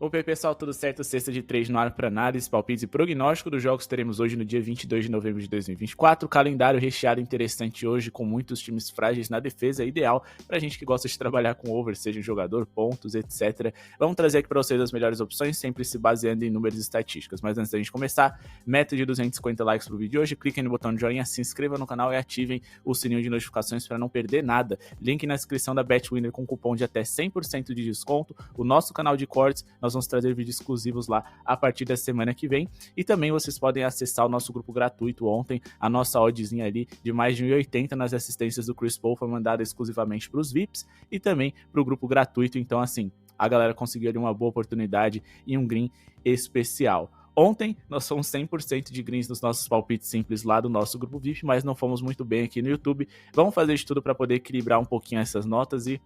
Opa, aí, pessoal, tudo certo? Sexta de 3 no ar para análise, palpites e prognóstico dos jogos teremos hoje no dia 22 de novembro de 2024. Calendário recheado interessante hoje, com muitos times frágeis na defesa, ideal para gente que gosta de trabalhar com over, seja um jogador, pontos, etc. Vamos trazer aqui para vocês as melhores opções, sempre se baseando em números e estatísticas. Mas antes da gente começar, meta de 250 likes pro vídeo de hoje, cliquem no botão de joinha, se inscrevam no canal e ativem o sininho de notificações para não perder nada. Link na descrição da BetWinner com cupom de até 100% de desconto. O nosso canal de cortes, nós vamos trazer vídeos exclusivos lá a partir da semana que vem, e também vocês podem acessar o nosso grupo gratuito. Ontem a nossa oddzinha ali de mais de 1,80 nas assistências do Chris Paul foi mandada exclusivamente para os VIPs e também para o grupo gratuito. Então assim, a galera conseguiu ali uma boa oportunidade e um green especial. Ontem nós fomos 100% de greens nos nossos palpites simples lá do nosso grupo VIP, mas não fomos muito bem aqui no YouTube. Vamos fazer de tudo para poder equilibrar um pouquinho essas notas e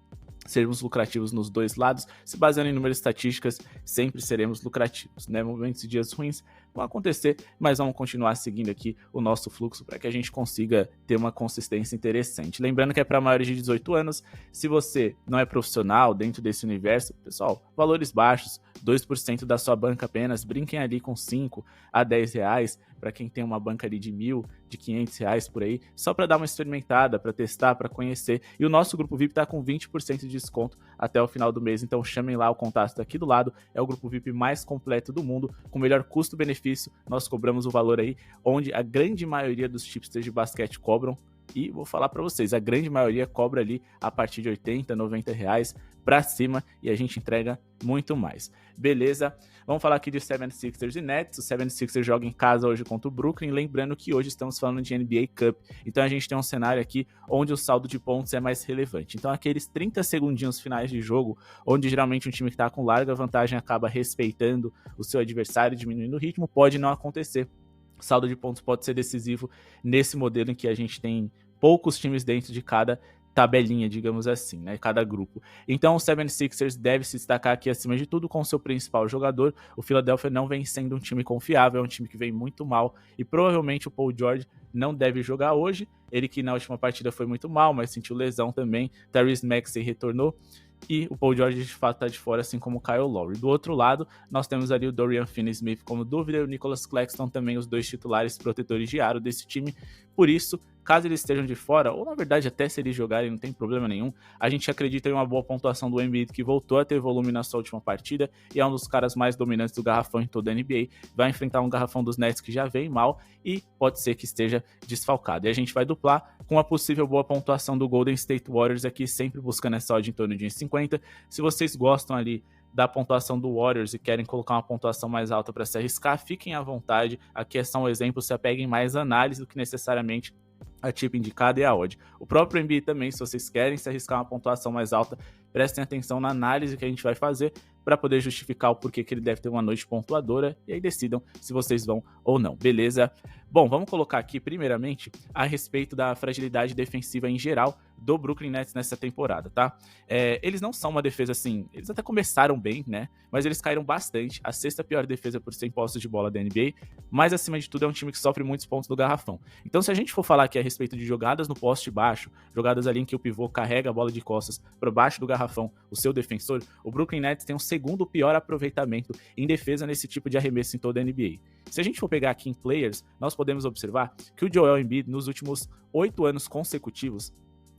sermos lucrativos nos dois lados. Se baseando em números e estatísticas, sempre seremos lucrativos, né? Momentos e dias ruins vão acontecer, mas vamos continuar seguindo aqui o nosso fluxo para que a gente consiga ter uma consistência interessante. Lembrando que é para maiores de 18 anos, se você não é profissional dentro desse universo, pessoal, valores baixos, 2% da sua banca apenas, brinquem ali com 5 a 10 reais, para quem tem uma banca ali de 1.000, de 500 reais por aí, só para dar uma experimentada, para testar, para conhecer. E o nosso grupo VIP está com 20% de desconto até o final do mês, então chamem lá, o contato aqui do lado, é o grupo VIP mais completo do mundo, com o melhor custo-benefício. Nós cobramos o valor aí onde a grande maioria dos tipsters de basquete cobram. E vou falar para vocês, a grande maioria cobra ali a partir de 80, 90 reais para cima, e a gente entrega muito mais. Beleza? Vamos falar aqui de 76ers e Nets. O 76ers joga em casa hoje contra o Brooklyn, lembrando que hoje estamos falando de NBA Cup, então a gente tem um cenário aqui onde o saldo de pontos é mais relevante. Então aqueles 30 segundinhos finais de jogo, onde geralmente um time que está com larga vantagem acaba respeitando o seu adversário, diminuindo o ritmo, pode não acontecer. O saldo de pontos pode ser decisivo nesse modelo em que a gente tem poucos times dentro de cada tabelinha, digamos assim, né? Cada grupo. Então o 76ers deve se destacar aqui acima de tudo com seu principal jogador. O Philadelphia não vem sendo um time confiável, é um time que vem muito mal e provavelmente o Paul George não deve jogar hoje. Ele que na última partida foi muito mal, mas sentiu lesão também. Tyrese Maxey retornou e o Paul George de fato está de fora, assim como o Kyle Lowry. Do outro lado, nós temos ali o Dorian Finney-Smith como dúvida e o Nicholas Claxton também, os dois titulares protetores de aro desse time. Por isso, caso eles estejam de fora, ou na verdade até se eles jogarem não tem problema nenhum, a gente acredita em uma boa pontuação do Embiid, que voltou a ter volume na sua última partida e é um dos caras mais dominantes do garrafão em toda a NBA. Vai enfrentar um garrafão dos Nets que já vem mal e pode ser que esteja desfalcado. E a gente vai duplar com a possível boa pontuação do Golden State Warriors aqui, sempre buscando essa odd em torno de 1,50. Se vocês gostam ali da pontuação do Warriors e querem colocar uma pontuação mais alta para se arriscar, fiquem à vontade. Aqui é só um exemplo, se apeguem mais à análise do que necessariamente a tip indicada e a odd. O próprio NBA também, se vocês querem se arriscar uma pontuação mais alta, prestem atenção na análise que a gente vai fazer para poder justificar o porquê que ele deve ter uma noite pontuadora, e aí decidam se vocês vão ou não, beleza? Bom, vamos colocar aqui primeiramente a respeito da fragilidade defensiva em geral do Brooklyn Nets nessa temporada, tá? Eles não são uma defesa assim, eles até começaram bem, né? Mas eles caíram bastante, a sexta pior defesa por 100 posses de bola da NBA, mas acima de tudo é um time que sofre muitos pontos do garrafão. Então se a gente for falar aqui a respeito de jogadas no poste baixo, jogadas ali em que o pivô carrega a bola de costas para baixo do garrafão, o seu defensor, o Brooklyn Nets tem um segundo pior aproveitamento em defesa nesse tipo de arremesso em toda a NBA. Se a gente for pegar aqui em players, nós podemos observar que o Joel Embiid nos últimos 8 anos consecutivos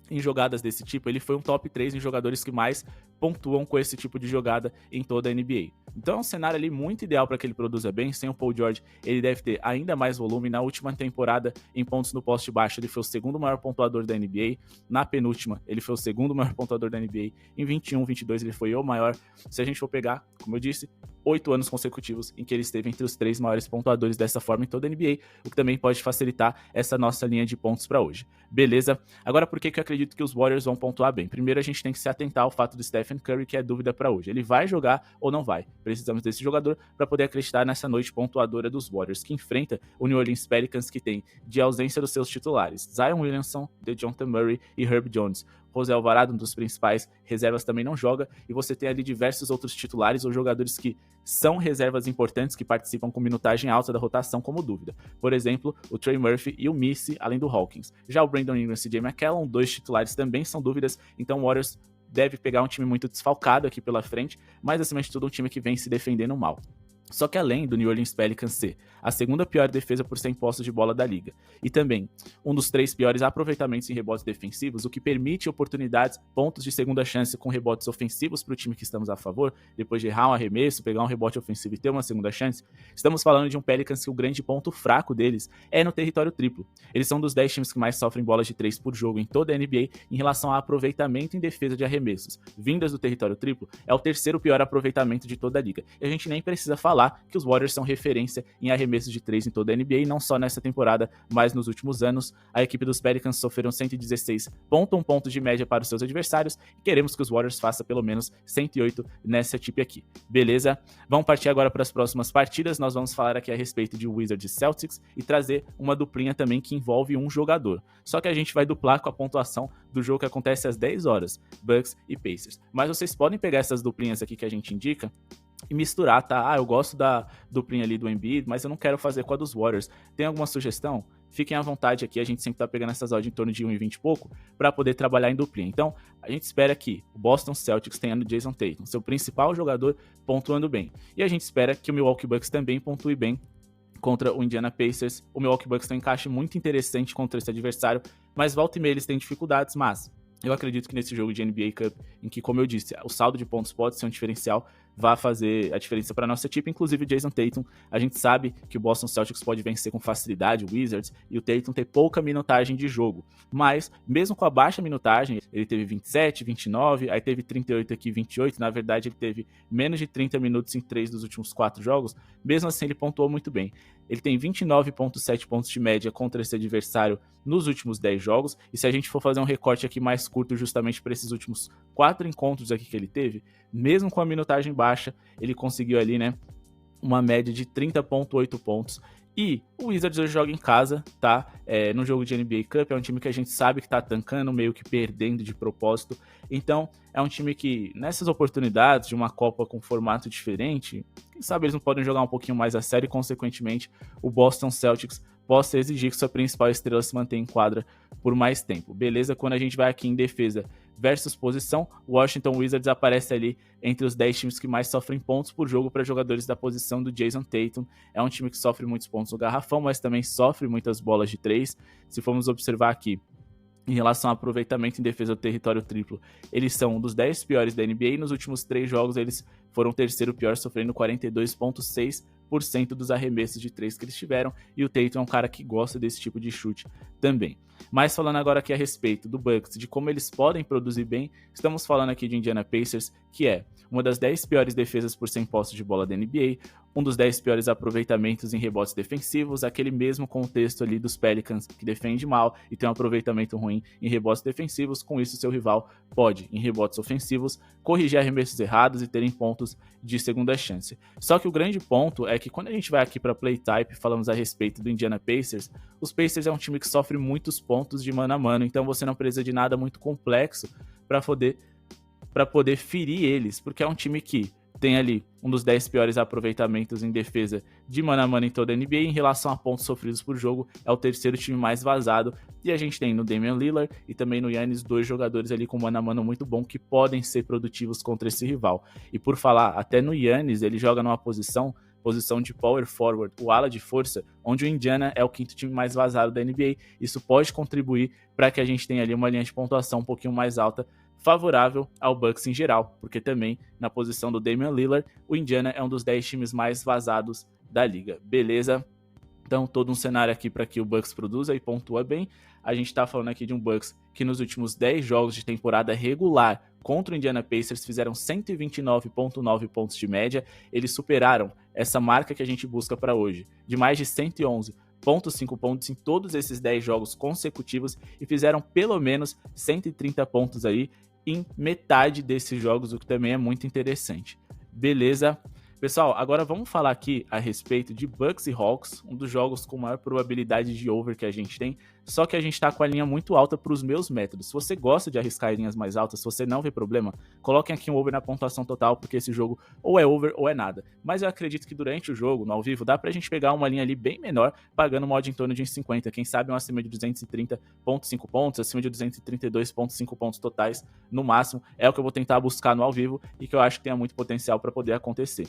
em jogadas desse tipo, ele foi um top 3 em jogadores que mais pontuam com esse tipo de jogada em toda a NBA. Então é um cenário ali muito ideal para que ele produza bem. Sem o Paul George, ele deve ter ainda mais volume. Na última temporada, em pontos no poste baixo, ele foi o segundo maior pontuador da NBA. Na penúltima, ele foi o segundo maior pontuador da NBA. Em 21, 22, ele foi o maior. Se a gente for pegar, como eu disse, 8 anos consecutivos em que ele esteve entre os 3 maiores pontuadores dessa forma em toda a NBA, o que também pode facilitar essa nossa linha de pontos para hoje. Beleza? Agora, por que eu acredito que os Warriors vão pontuar bem? Primeiro, a gente tem que se atentar ao fato do Stephen Curry, que é dúvida para hoje. Ele vai jogar ou não vai? Precisamos desse jogador para poder acreditar nessa noite pontuadora dos Warriors, que enfrenta o New Orleans Pelicans, que tem de ausência dos seus titulares Zion Williamson, DeJounte Murray e Herb Jones. José Alvarado, um dos principais reservas, também não joga, e você tem ali diversos outros titulares ou jogadores que são reservas importantes, que participam com minutagem alta da rotação como dúvida. Por exemplo, o Trey Murphy e o Missy, além do Hawkins. Já o Brandon Ingram e CJ McCollum, 2 titulares, também são dúvidas, então o Warriors deve pegar um time muito desfalcado aqui pela frente, mas acima de tudo um time que vem se defendendo mal. Só que além do New Orleans Pelicans ser a segunda pior defesa por 100 posses de bola da liga, e também um dos 3 piores aproveitamentos em rebotes defensivos, o que permite oportunidades, pontos de segunda chance com rebotes ofensivos para o time que estamos a favor, depois de errar um arremesso, pegar um rebote ofensivo e ter uma segunda chance, estamos falando de um Pelicans que o grande ponto fraco deles é no território triplo. Eles são dos 10 times que mais sofrem bolas de 3 por jogo em toda a NBA em relação a aproveitamento em defesa de arremessos. Vindas do território triplo, é o terceiro pior aproveitamento de toda a liga. E a gente nem precisa falar que os Warriors são referência em arremessos de 3 em toda a NBA, não só nessa temporada, mas nos últimos anos. A equipe dos Pelicans sofreram 116,1 pontos de média para os seus adversários e queremos que os Warriors façam pelo menos 108 nessa tip aqui, beleza? Vamos partir agora para as próximas partidas, nós vamos falar aqui a respeito de Wizards e Celtics e trazer uma duplinha também que envolve um jogador. Só que a gente vai duplar com a pontuação do jogo que acontece às 10 horas, Bucks e Pacers. Mas vocês podem pegar essas duplinhas aqui que a gente indica e misturar, tá? Eu gosto da duplinha ali do Embiid, mas eu não quero fazer com a dos Warriors. Tem alguma sugestão? Fiquem à vontade aqui, a gente sempre tá pegando essas odds em torno de 1,20 e pouco para poder trabalhar em duplinha. Então, a gente espera que o Boston Celtics tenha no Jason Tatum, seu principal jogador, pontuando bem. E a gente espera que o Milwaukee Bucks também pontue bem contra o Indiana Pacers. O Milwaukee Bucks tem um encaixe muito interessante contra esse adversário, mas volta e meia eles têm dificuldades, mas eu acredito que nesse jogo de NBA Cup, em que, como eu disse, o saldo de pontos pode ser um diferencial, vai fazer a diferença para nossa equipe, inclusive o Jason Tatum. A gente sabe que o Boston Celtics pode vencer com facilidade o Wizards e o Tatum tem pouca minutagem de jogo, mas mesmo com a baixa minutagem, ele teve 27, 29, aí teve 38 aqui, 28, na verdade ele teve menos de 30 minutos em 3 dos últimos 4 jogos, mesmo assim ele pontuou muito bem. Ele tem 29,7 pontos de média contra esse adversário nos últimos 10 jogos, e se a gente for fazer um recorte aqui mais curto justamente para esses últimos 4 encontros aqui que ele teve, mesmo com a minutagem baixa, ele conseguiu ali, né, uma média de 30,8 pontos. E o Wizards hoje joga em casa, tá? No jogo de NBA Cup, é um time que a gente sabe que tá tancando, meio que perdendo de propósito. Então, é um time que, nessas oportunidades de uma Copa com formato diferente, quem sabe eles não podem jogar um pouquinho mais a sério e, consequentemente, o Boston Celtics possa exigir que sua principal estrela se mantenha em quadra por mais tempo. Beleza? Quando a gente vai aqui em defesa versus posição, o Washington Wizards aparece ali entre os 10 times que mais sofrem pontos por jogo para jogadores da posição do Jason Tatum. É um time que sofre muitos pontos no garrafão, mas também sofre muitas bolas de 3. Se formos observar aqui, em relação ao aproveitamento em defesa do território triplo, eles são um dos 10 piores da NBA e nos últimos 3 jogos eles foram o terceiro pior, sofrendo 42,6% dos arremessos de 3 que eles tiveram, e o Tatum é um cara que gosta desse tipo de chute também. Mas falando agora aqui a respeito do Bucks, de como eles podem produzir bem, estamos falando aqui de Indiana Pacers, que é uma das 10 piores defesas por 100 posses de bola da NBA, um dos 10 piores aproveitamentos em rebotes defensivos, aquele mesmo contexto ali dos Pelicans, que defende mal e tem um aproveitamento ruim em rebotes defensivos. Com isso, seu rival pode, em rebotes ofensivos, corrigir arremessos errados e terem pontos de segunda chance. Só que o grande ponto é que quando a gente vai aqui para play type, falamos a respeito do Indiana Pacers, os Pacers é um time que sofre muitos pontos de mano a mano, então você não precisa de nada muito complexo para poder ferir eles, porque é um time que tem ali um dos 10 piores aproveitamentos em defesa de mano a mano em toda a NBA. Em relação a pontos sofridos por jogo, é o terceiro time mais vazado, e a gente tem no Damian Lillard e também no Giannis 2 jogadores ali com mano a mano muito bom que podem ser produtivos contra esse rival. E por falar, até no Giannis, ele joga numa posição de power forward, o ala de força, onde o Indiana é o quinto time mais vazado da NBA. Isso pode contribuir para que a gente tenha ali uma linha de pontuação um pouquinho mais alta, favorável ao Bucks em geral, porque também na posição do Damian Lillard, o Indiana é um dos 10 times mais vazados da liga, beleza? Então todo um cenário aqui para que o Bucks produza e pontua bem. A gente tá falando aqui de um Bucks que nos últimos 10 jogos de temporada regular contra o Indiana Pacers fizeram 129,9 pontos de média. Eles superaram essa marca que a gente busca para hoje, de mais de 111,5 pontos em todos esses 10 jogos consecutivos e fizeram pelo menos 130 pontos aí em metade desses jogos, o que também é muito interessante. Beleza? Pessoal, agora vamos falar aqui a respeito de Bucks e Hawks, um dos jogos com maior probabilidade de over que a gente tem. só que a gente tá com a linha muito alta para os meus métodos. Se você gosta de arriscar em linhas mais altas, se você não vê problema, coloquem aqui um over na pontuação total, porque esse jogo ou é over ou é nada. Mas eu acredito que durante o jogo, no ao vivo, dá pra gente pegar uma linha ali bem menor, pagando uma odd em torno de 1,50, quem sabe um acima de 230,5 pontos, acima de 232,5 pontos totais, no máximo, é o que eu vou tentar buscar no ao vivo e que eu acho que tem muito potencial para poder acontecer.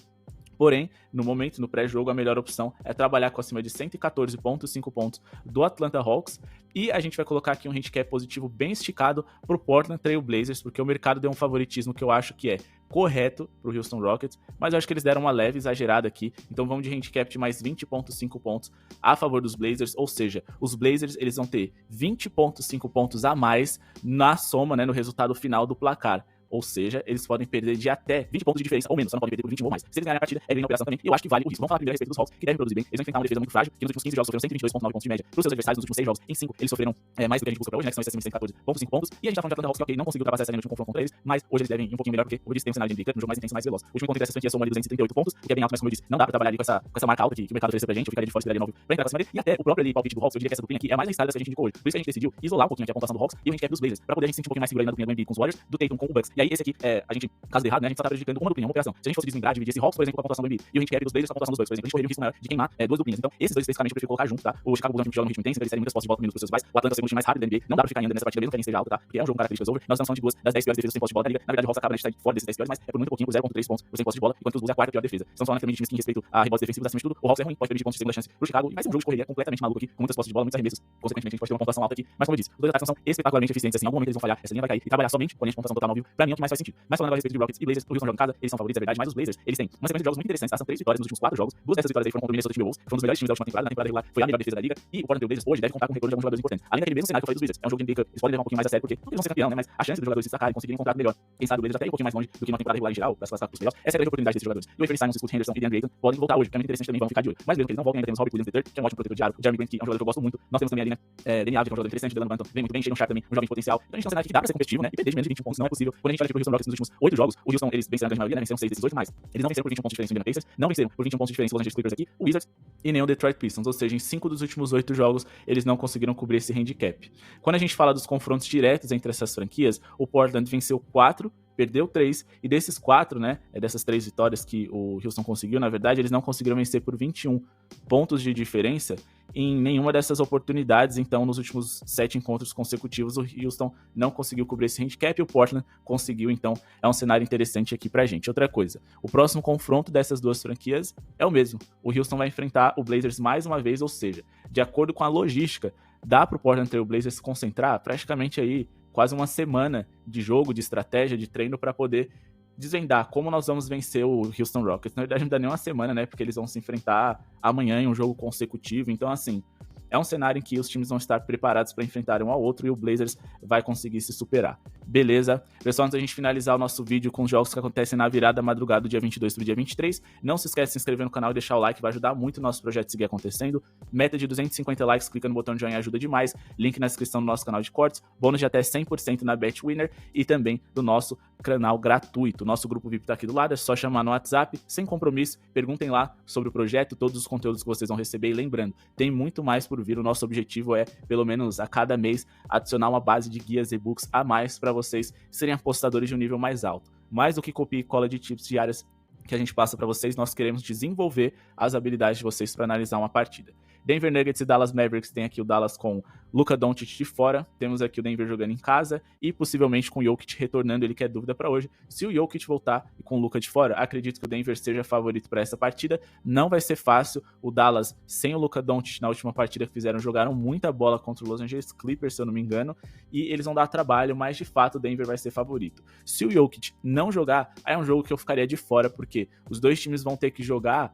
Porém, no momento, no pré-jogo, a melhor opção é trabalhar com acima de 114,5 pontos do Atlanta Hawks. E a gente vai colocar aqui um handicap positivo bem esticado para o Portland Trail Blazers, porque o mercado deu um favoritismo que eu acho que é correto para o Houston Rockets, mas eu acho que eles deram uma leve exagerada aqui, então vamos de handicap de mais 20,5 pontos a favor dos Blazers, ou seja, os Blazers eles vão ter 20,5 pontos a mais na soma, né, no resultado final do placar. Ou seja, eles podem perder de até 20 pontos de diferença ou menos, só não podem perder por 21 ou mais. Se eles ganharem a partida, é ganhar a operação também. E eu acho que vale o risco. Vamos falar primeiro a respeito dos Hawks, que devem produzir bem. Eles vão enfrentar uma defesa muito frágil, que nos últimos 15 jogos sofreram 122,9 pontos de média para os seus adversários. Nos últimos 6 jogos, em 5, eles sofreram mais do que a gente busca pra hoje, né? Que são esses 114,5 pontos. E a gente tá falando de Atlanta Hawks, que ok, não conseguiu ultrapassar essa linha no último confronto contra eles, mas hoje eles devem ir um pouquinho melhor, porque hoje eles têm um cenário de NBA, um jogo mais intenso e mais veloz. O último encontro dessas franquias são ali 238 pontos, o que é bem alto, mas como eu disse, não dá pra trabalhar ali com essa marca alta que o mercado ofereceu pra gente. Eu ficaria de fora, esperaria novo pra entrar pra cima dele. E até o próprio ali palpite do Hawks, eu diria que essa duplinha aqui é a mais arriscada dessa que a gente indicou hoje. Por isso que a gente decidiu isolar um pouquinho aqui a pontuação do Hawks e o handicap dos Blazers, pra poder a gente sentir um pouquinho mais seguro ali na duplinha do Embiid com os Warriors, do Tatum com o Bucks. E aí esse aqui, a gente, caso de errado, né, a gente só tá prejudicando uma duplinha, uma operação. Se a gente fosse desligar, dividir esse Hawks, por exemplo, com a pontuação do Embiid e o handicap dos Blazers com a pontuação dos Bucks, por exemplo, a gente correria um risco maior de queimar duas duplinhas. Então, esses dois especificamente eu prefiro colocar junto, tá? O Chicago Bulls é um time que joga no ritmo intenso, então eles terem muitas posses de bola por minuto pros seus rivais. O Atlanta é o segundo time mais rápido da NBA. Não dá pra ficar ainda nessa partida mesmo que a gente esteja alto, tá? Porque é um jogo com características over. Nós estamos falando de duas das 10 piores defesas sem posse de bola da liga. Na verdade, o Hawks acaba de estar fora desses 10 piores, mas é por muito pouquinho, por 0,3 pontos por sem posse de bola, enquanto os Bulls é a quarta pior defesa. Estamos falando também de times que, em respeito a rebotes defensivos, acima de tudo, o Hawks é ruim, pode permitir pontos de segunda chance pro Chicago, e vai ser um jogo de correria completamente maluco aqui, com muitas posses de bola, muitos arremessos. Consequentemente, a gente pode ter uma pontuação alta aqui. Mas como eu disse, os dois ataques não são espetacularmente eficientes assim. Em algum momento eles vão falhar, essa linha vai cair e trabalhar somente com a linha de pontuação total no vivo. Pra mim é o que mais faz sentido. Mas falando agora a respeito de Rockets e Blazers, o Houston joga em casa, eles são favoritos, é verdade, mas os Blazers, eles têm uma sequência de jogos muito interessantes, são 3 vitórias nos últimos 4 jogos. 2 dessas vitórias aí foram contra o Minnesota Timberwolves, que foi um dos melhores times da última temporada, na temporada regular foi a melhor defesa da liga, e o Portland Trail Blazers hoje deve contar com o retorno de alguns jogadores importantes. Além daquele mesmo cenário que eu falei dos Wizards, é um jogo de NBA Cup, eles podem levar um pouquinho mais a sério, porque não eles vão ser campeão, né, mas a chance dos jogadores se destacarem, conseguirem um contrato melhor, quem sabe o Blazers até ir um pouquinho mais longe do que na temporada regular em geral, pra se classificar pros playoffs, essa é a grande oportunidade desses jogadores. E o Anthony Simons, Scoot Henderson e DeAndre Ayton podem voltar hoje, que é muito interessante também, vão ficar de olho. Mas mesmo que eles não voltem, ainda temos Robbie Williams III, que é um ótimo protetor de aro, o Jeremy Grant, que é um jogador que eu gosto muito, nós temos também ali, né, Danny Avdija, que é um jogador interessante, Delano Banton, vem muito bem, Shadon Sharpe também, um jovem de potencial. Então a gente tem um cenário aqui que dá pra ser competitivo, né, e perder de menos de 20 pontos não é possível. Quando a gente olha pro Houston Rockets nos últimos 8 jogos, o Houston, eles venceram a grande maioria, né, venceram 6 desses 8, mas eles não venceram por 21 pontos de diferença no Indiana Pacers, não venceram por 21 pontos de diferença no Los Angeles Clippers aqui, o Wizards e nem o Detroit Pistons, ou seja, em 5 dos últimos 8 jogos eles não conseguiram cobrir esse handicap. Quando a gente fala dos confrontos diretos entre essas franquias, o Portland venceu 4, perdeu 3, e desses 4, né, dessas 3 vitórias que o Houston conseguiu, na verdade, eles não conseguiram vencer por 21 pontos de diferença em nenhuma dessas oportunidades. Então, nos últimos 7 encontros consecutivos, o Houston não conseguiu cobrir esse handicap e o Portland conseguiu, então é um cenário interessante aqui pra gente. Outra coisa, o próximo confronto dessas duas franquias é o mesmo. O Houston vai enfrentar o Blazers mais uma vez, ou seja, de acordo com a logística, dá pro Portland Trail Blazers se concentrar praticamente aí quase uma semana de jogo, de estratégia, de treino para poder desvendar como nós vamos vencer o Houston Rockets. Na verdade, não dá nem uma semana, né? Porque eles vão se enfrentar amanhã em um jogo consecutivo. Então, assim, é um cenário em que os times vão estar preparados para enfrentar um ao outro e o Blazers vai conseguir se superar. Beleza? Pessoal, antes da gente finalizar o nosso vídeo com os jogos que acontecem na virada madrugada do dia 22 para o dia 23, não se esquece de se inscrever no canal e deixar o like, vai ajudar muito o nosso projeto a seguir acontecendo. Meta de 250 likes, clica no botão de joinha, ajuda demais. Link na descrição do nosso canal de cortes, bônus de até 100% na BetWinner e também do nosso canal gratuito. Nosso grupo VIP tá aqui do lado, é só chamar no WhatsApp, sem compromisso, perguntem lá sobre o projeto, todos os conteúdos que vocês vão receber. E lembrando, tem muito mais por vir, o nosso objetivo é, pelo menos a cada mês, adicionar uma base de guias e e-books a mais para vocês serem apostadores de um nível mais alto. Mais do que copia e cola de tips diárias que a gente passa para vocês, nós queremos desenvolver as habilidades de vocês para analisar uma partida. Denver Nuggets e Dallas Mavericks, tem aqui o Dallas com Luka Doncic de fora, temos aqui o Denver jogando em casa e possivelmente com o Jokic retornando, ele que é dúvida para hoje. Se o Jokic voltar e com o Luka de fora, acredito que o Denver seja favorito para essa partida. Não vai ser fácil, o Dallas sem o Luka Doncic na última partida que fizeram, jogaram muita bola contra o Los Angeles Clippers, se eu não me engano, e eles vão dar trabalho, mas de fato o Denver vai ser favorito. Se o Jokic não jogar, aí é um jogo que eu ficaria de fora, porque os dois times vão ter que jogar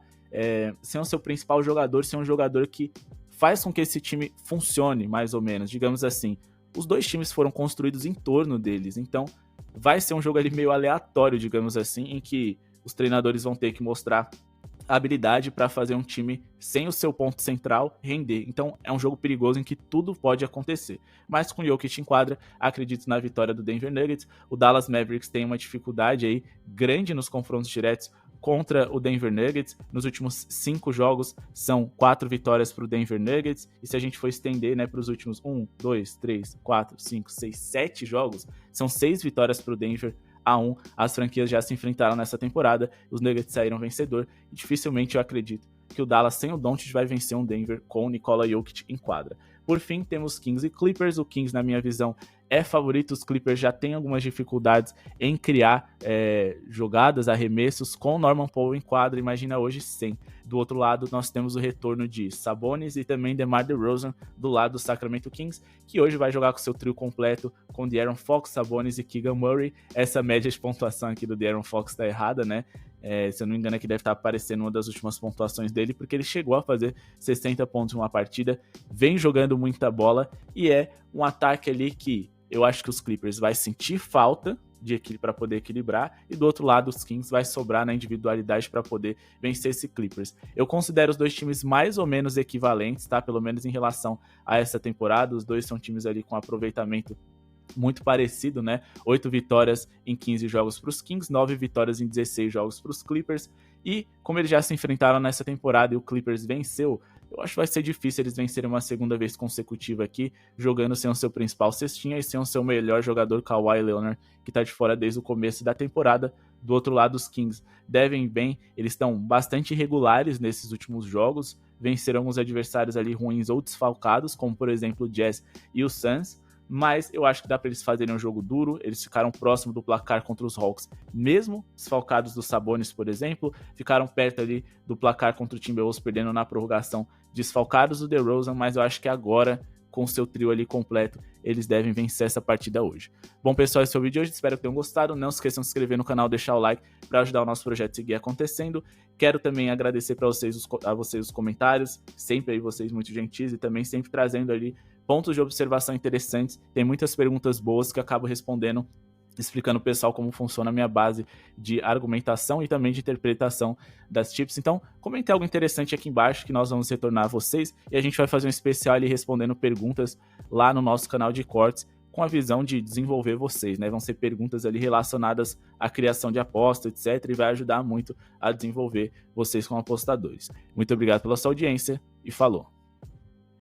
sem o seu principal jogador, sem um jogador que faz com que esse time funcione, mais ou menos, digamos assim. Os dois times foram construídos em torno deles, então vai ser um jogo ali meio aleatório, digamos assim, em que os treinadores vão ter que mostrar a habilidade para fazer um time sem o seu ponto central render. Então é um jogo perigoso em que tudo pode acontecer. Mas com o Jokic em quadra, acredito na vitória do Denver Nuggets. O Dallas Mavericks tem uma dificuldade aí grande nos confrontos diretos contra o Denver Nuggets. Nos últimos 5 jogos, são 4 vitórias para o Denver Nuggets. E se a gente for estender, né, para os últimos 1, 2, 3, 4, 5, 6, 7 jogos, são 6 vitórias para o Denver a 1. As franquias já se enfrentaram nessa temporada, os Nuggets saíram vencedor, e dificilmente eu acredito que o Dallas sem o Doncic vai vencer um Denver com o Nikola Jokic em quadra. Por fim, temos Kings e Clippers. O Kings, na minha visão, é favorito. Os Clippers já têm algumas dificuldades em criar jogadas, arremessos com Norman Powell em quadra. Imagina hoje sem. Do outro lado, nós temos o retorno de Sabonis e também DeMar DeRozan do lado do Sacramento Kings, que hoje vai jogar com seu trio completo com De'Aaron Fox, Sabonis e Keegan Murray. Essa média de pontuação aqui do De'Aaron Fox está errada, né? Se eu não me engano, aqui deve estar aparecendo uma das últimas pontuações dele, porque ele chegou a fazer 60 pontos em uma partida, vem jogando muita bola, e é um ataque ali que eu acho que os Clippers vai sentir falta para poder equilibrar, e do outro lado os Kings vai sobrar na individualidade para poder vencer esse Clippers. Eu considero os dois times mais ou menos equivalentes, tá? Pelo menos em relação a essa temporada. Os dois são times ali com aproveitamento muito parecido, né? 8 vitórias em 15 jogos para os Kings, 9 vitórias em 16 jogos para os Clippers. E como eles já se enfrentaram nessa temporada e o Clippers venceu, eu acho que vai ser difícil eles vencerem uma segunda vez consecutiva aqui, jogando sem o seu principal cestinha e sem o seu melhor jogador, Kawhi Leonard, que está de fora desde o começo da temporada. Do outro lado, os Kings devem bem, eles estão bastante irregulares nesses últimos jogos, venceram alguns adversários ali ruins ou desfalcados, como por exemplo o Jazz e o Suns, mas eu acho que dá para eles fazerem um jogo duro. Eles ficaram próximo do placar contra os Hawks, mesmo desfalcados do Sabonis, por exemplo, ficaram perto ali do placar contra o Timberwolves, perdendo na prorrogação, desfalcados do DeRozan, mas eu acho que agora, com o seu trio ali completo, eles devem vencer essa partida hoje. Bom, pessoal, esse foi o vídeo de hoje, espero que tenham gostado. Não se esqueçam de se inscrever no canal, deixar o like para ajudar o nosso projeto a seguir acontecendo. Quero também agradecer a vocês os comentários, sempre aí vocês muito gentis e também sempre trazendo ali pontos de observação interessantes. Tem muitas perguntas boas que eu acabo respondendo, explicando pro pessoal como funciona a minha base de argumentação e também de interpretação das tips. Então, comente algo interessante aqui embaixo que nós vamos retornar a vocês, e a gente vai fazer um especial ali respondendo perguntas lá no nosso canal de cortes, com a visão de desenvolver vocês, né? Vão ser perguntas ali relacionadas à criação de aposta, etc, e vai ajudar muito a desenvolver vocês como apostadores. Muito obrigado pela sua audiência e falou!